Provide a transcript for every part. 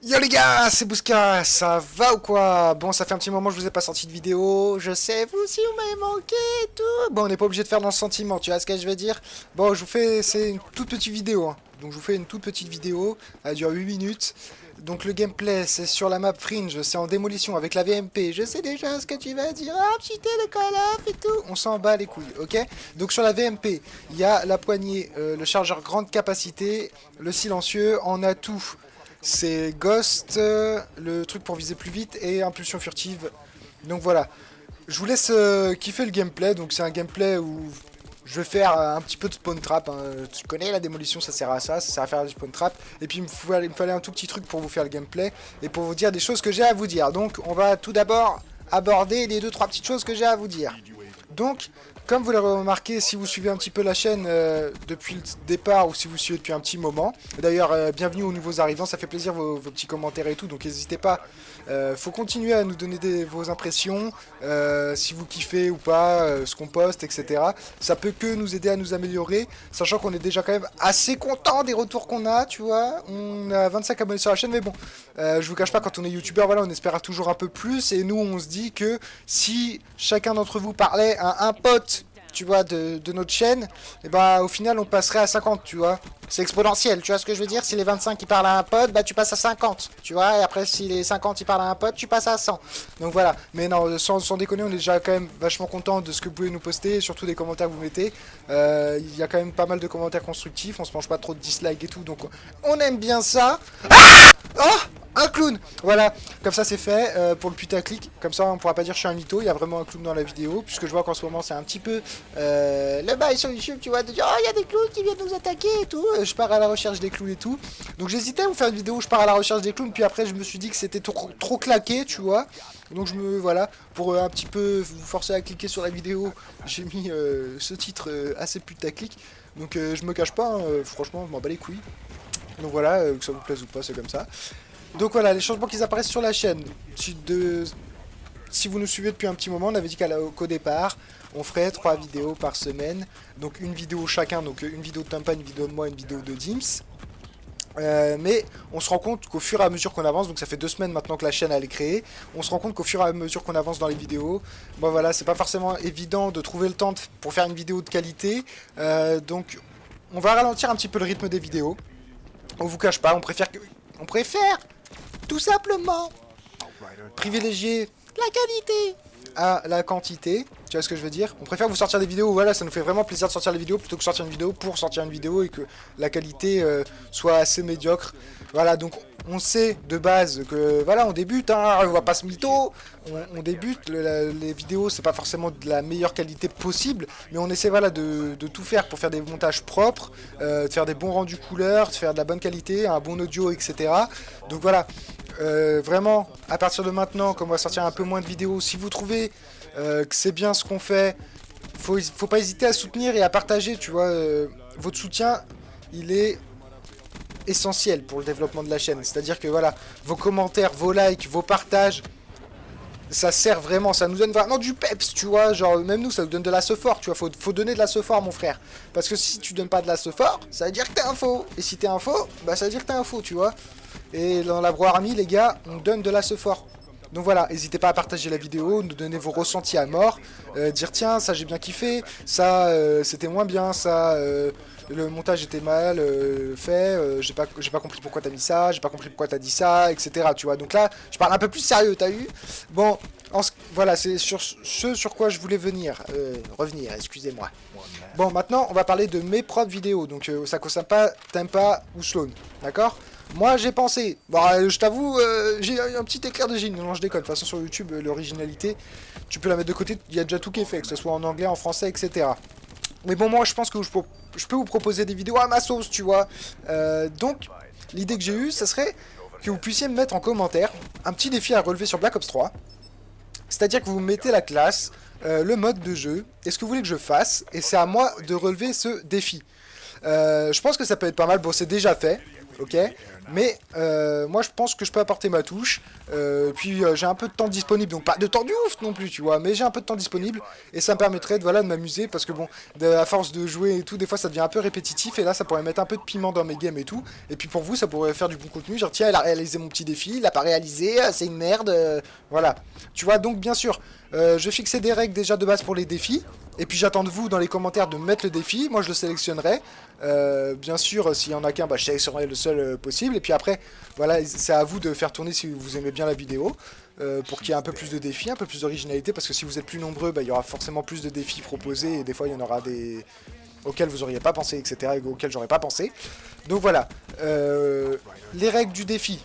Yo les gars, c'est Bouska, ça va ou quoi? Bon, ça fait un petit moment que je vous ai pas sorti de vidéo, je sais, vous aussi vous m'avez manqué et tout. Bon, on n'est pas obligé de faire dans le sentiment, tu vois ce que je veux dire? Bon, je vous fais, c'est une toute petite vidéo, hein. Donc je vous fais une toute petite vidéo, elle dure 8 minutes. Donc le gameplay, c'est sur la map Fringe, c'est en démolition avec la VMP. Je sais déjà ce que tu vas dire, ah putain le Call of et tout. On s'en bat les couilles, ok? Donc sur la VMP, il y a la poignée, le chargeur grande capacité, le silencieux, en atout. C'est Ghost, le truc pour viser plus vite et impulsion furtive. Donc voilà. Je vous laisse kiffer le gameplay. Donc c'est un gameplay où je vais faire un petit peu de spawn trap. Hein. Tu connais la démolition, ça sert à ça. Ça sert à faire du spawn trap. Et puis il me fallait un tout petit truc pour vous faire le gameplay. Et pour vous dire des choses que j'ai à vous dire. Donc on va tout d'abord aborder les 2-3 petites choses que j'ai à vous dire. Donc, comme vous l'avez remarqué, si vous suivez un petit peu la chaîne depuis le départ ou si vous suivez depuis un petit moment, d'ailleurs, bienvenue aux nouveaux arrivants, ça fait plaisir vos petits commentaires et tout, donc n'hésitez pas. Faut continuer à nous donner vos impressions, si vous kiffez ou pas, ce qu'on poste, etc. Ça peut que nous aider à nous améliorer, sachant qu'on est déjà quand même assez content des retours qu'on a, tu vois. On a 25 abonnés sur la chaîne, mais bon, je vous cache pas, quand on est youtubeur, voilà, on espère toujours un peu plus, et nous, on se dit que si chacun d'entre vous parlait à un pote, tu vois, de notre chaîne, et bah au final on passerait à 50, tu vois. C'est exponentiel, tu vois ce que je veux dire? Si les 25 qui parlent à un pote, bah tu passes à 50, tu vois, et après si les 50 qui parlent à un pote, tu passes à 100. Donc voilà, mais non, sans déconner, on est déjà quand même vachement content de ce que vous pouvez nous poster, et surtout des commentaires que vous mettez. Il y a quand même pas mal de commentaires constructifs, on se mange pas trop de dislikes et tout, donc on aime bien ça. Oh, un clown! Voilà, comme ça c'est fait pour le putaclic. Comme ça on pourra pas dire que je suis un mytho, il y a vraiment un clown dans la vidéo. Puisque je vois qu'en ce moment c'est un petit peu le bail sur YouTube, tu vois, de dire oh il y a des clowns qui viennent nous attaquer et tout. Je pars à la recherche des clowns et tout. Donc j'hésitais à vous faire une vidéo où je pars à la recherche des clowns, puis après je me suis dit que c'était trop claqué, tu vois. Donc voilà, pour un petit peu vous forcer à cliquer sur la vidéo, j'ai mis ce titre assez putaclic. Donc je me cache pas, hein, franchement je m'en bats les couilles. Donc voilà, que ça vous plaise ou pas, c'est comme ça. Donc voilà, les changements qui apparaissent sur la chaîne. Si vous nous suivez depuis un petit moment, on avait dit qu'au départ, on ferait 3 vidéos par semaine. Donc une vidéo chacun, donc une vidéo de Tampa, une vidéo de moi, une vidéo de Dims. Mais on se rend compte qu'au fur et à mesure qu'on avance, donc ça fait 2 semaines maintenant que la chaîne elle est créée, on se rend compte qu'au fur et à mesure qu'on avance dans les vidéos, bon voilà, c'est pas forcément évident de trouver le temps pour faire une vidéo de qualité. Donc on va ralentir un petit peu le rythme des vidéos. On vous cache pas, on préfère tout simplement privilégier la qualité à la quantité. Tu vois ce que je veux dire? On préfère vous sortir des vidéos où voilà, ça nous fait vraiment plaisir de sortir des vidéos plutôt que sortir une vidéo pour sortir une vidéo et que la qualité soit assez médiocre. Voilà, donc on sait de base que voilà, on débute, hein, on va pas se mytho, on débute, les vidéos c'est pas forcément de la meilleure qualité possible, mais on essaie voilà de tout faire pour faire des montages propres, de faire des bons rendus couleurs, de faire de la bonne qualité, un bon audio, etc. Donc voilà, vraiment, à partir de maintenant, comme on va sortir un peu moins de vidéos, si vous trouvez que c'est bien ce qu'on fait, faut pas hésiter à soutenir et à partager, tu vois, votre soutien, il est essentiel pour le développement de la chaîne. C'est-à-dire que voilà, vos commentaires, vos likes, vos partages, ça sert vraiment, ça nous donne vraiment du peps, tu vois, genre même nous ça nous donne de la fort, tu vois, faut donner de la fort mon frère. Parce que si tu donnes pas de la fort, ça veut dire que t'es un faux. Et si t'es un faux, bah ça veut dire que t'es un faux, tu vois. Et dans la Bro Army, les gars, on donne de la fort. Donc voilà, n'hésitez pas à partager la vidéo, nous donner vos ressentis à mort, dire tiens, ça j'ai bien kiffé, ça c'était moins bien, ça le montage était mal fait, j'ai pas compris pourquoi t'as mis ça, j'ai pas compris pourquoi t'as dit ça, etc. Tu vois, donc là, je parle un peu plus sérieux, t'as vu? Bon, voilà, c'est sur ce sur quoi je voulais revenir, excusez-moi. Bon, maintenant, on va parler de mes propres vidéos, donc ça concerne pas Tempa ou Sloan, d'accord? Moi j'ai pensé, bon, je t'avoue, j'ai eu un petit éclair de génie, non je déconne, de toute façon sur YouTube, l'originalité, tu peux la mettre de côté, il y a déjà tout qui est fait, que ce soit en anglais, en français, etc. Mais bon, moi je pense que je peux vous proposer des vidéos à ma sauce, tu vois. Donc, l'idée que j'ai eue, ça serait que vous puissiez me mettre en commentaire un petit défi à relever sur Black Ops 3. C'est-à-dire que vous mettez la classe, le mode de jeu, et ce que vous voulez que je fasse, et c'est à moi de relever ce défi. Je pense que ça peut être pas mal, bon c'est déjà fait. Ok, Mais moi je pense que je peux apporter ma touche. Puis j'ai un peu de temps disponible, donc pas de temps du ouf non plus, tu vois, mais j'ai un peu de temps disponible et ça me permettrait de, voilà, de m'amuser parce que bon, à force de jouer et tout, des fois ça devient un peu répétitif et là ça pourrait mettre un peu de piment dans mes games et tout. Et puis pour vous, ça pourrait faire du bon contenu, genre tiens, elle a réalisé mon petit défi, il l'a pas réalisé, c'est une merde, voilà. Tu vois, donc bien sûr, je fixais des règles déjà de base pour les défis. Et puis j'attends de vous dans les commentaires de mettre le défi. Moi je le sélectionnerai. Bien sûr, s'il y en a qu'un, bah, je sélectionnerai le seul possible. Et puis après, voilà, c'est à vous de faire tourner si vous aimez bien la vidéo. Pour qu'il y ait un peu plus de défis, un peu plus d'originalité. Parce que si vous êtes plus nombreux, bah, il y aura forcément plus de défis proposés. Et des fois, il y en aura des auxquels vous n'auriez pas pensé, etc. Et auxquels j'aurais pas pensé. Donc voilà. Les règles du défi.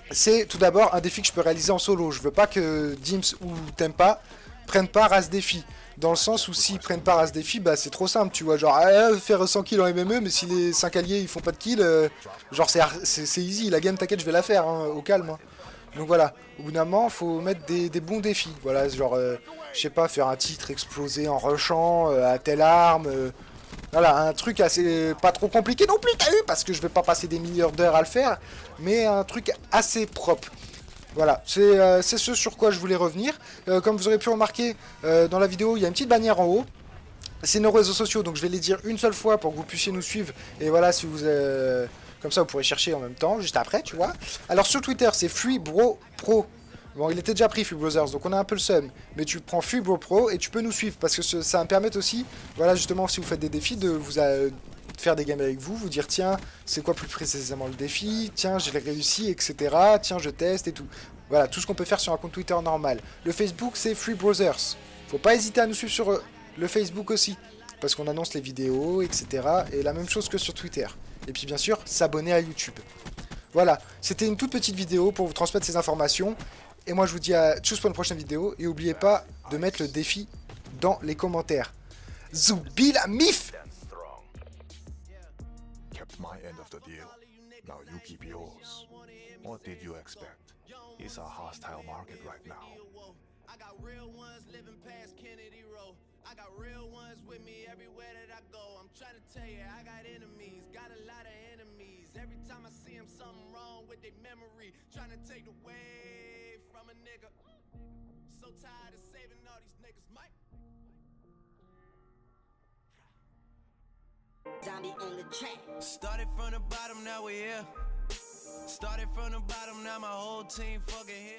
C'est tout d'abord un défi que je peux réaliser en solo. Je veux pas que Dims ou Tempa prennent part à ce défi. Dans le sens où s'ils prennent part à ce défi, bah c'est trop simple, tu vois. Genre, faire 100 kills en MME, mais si les 5 alliés ils font pas de kills, genre c'est easy. La game, t'inquiète, je vais la faire, hein, au calme. Hein. Donc voilà, au bout d'un moment, faut mettre des bons défis. Voilà, genre, je sais pas, faire un titre explosé en rushant à telle arme. Voilà, un truc assez pas trop compliqué non plus, t'as vu, parce que je vais pas passer des milliards d'heures à le faire, mais un truc assez propre. Voilà, c'est ce sur quoi je voulais revenir. Comme vous aurez pu remarquer, dans la vidéo, il y a une petite bannière en haut. C'est nos réseaux sociaux, donc je vais les dire une seule fois pour que vous puissiez nous suivre. Et voilà, si vous... comme ça, vous pourrez chercher en même temps, juste après, tu vois. Alors sur Twitter, c'est FreeBroPro. Bon, il était déjà pris FreeBrowsers, donc on a un peu le seum. Mais tu prends FreeBroPro et tu peux nous suivre, parce que ça va me permettre aussi, voilà, justement, si vous faites des défis, de vous... faire des games avec vous, vous dire tiens, c'est quoi plus précisément le défi, tiens, je l'ai réussi, etc. Tiens, je teste et tout. Voilà, tout ce qu'on peut faire sur un compte Twitter normal. Le Facebook, c'est FreeBrowsers. Faut pas hésiter à nous suivre sur le Facebook aussi, parce qu'on annonce les vidéos, etc. Et la même chose que sur Twitter. Et puis bien sûr, s'abonner à YouTube. Voilà, c'était une toute petite vidéo pour vous transmettre ces informations. Et moi, je vous dis à tchuss pour une prochaine vidéo. Et n'oubliez pas de mettre le défi dans les commentaires. Zoubi la mif! My end of the deal. Now you keep yours. What did you expect? It's a hostile market right now. I got real ones living past Kennedy Road. I got real ones with me everywhere that I go. I'm trying to tell you, I got enemies, got a lot of enemies. Every time I see them, something wrong with their memory. Trying to take away from a nigga. So tired of saving all these niggas, Mike. Zombie on the track. Started from the bottom, now we're here. Started from the bottom, now my whole team fucking here.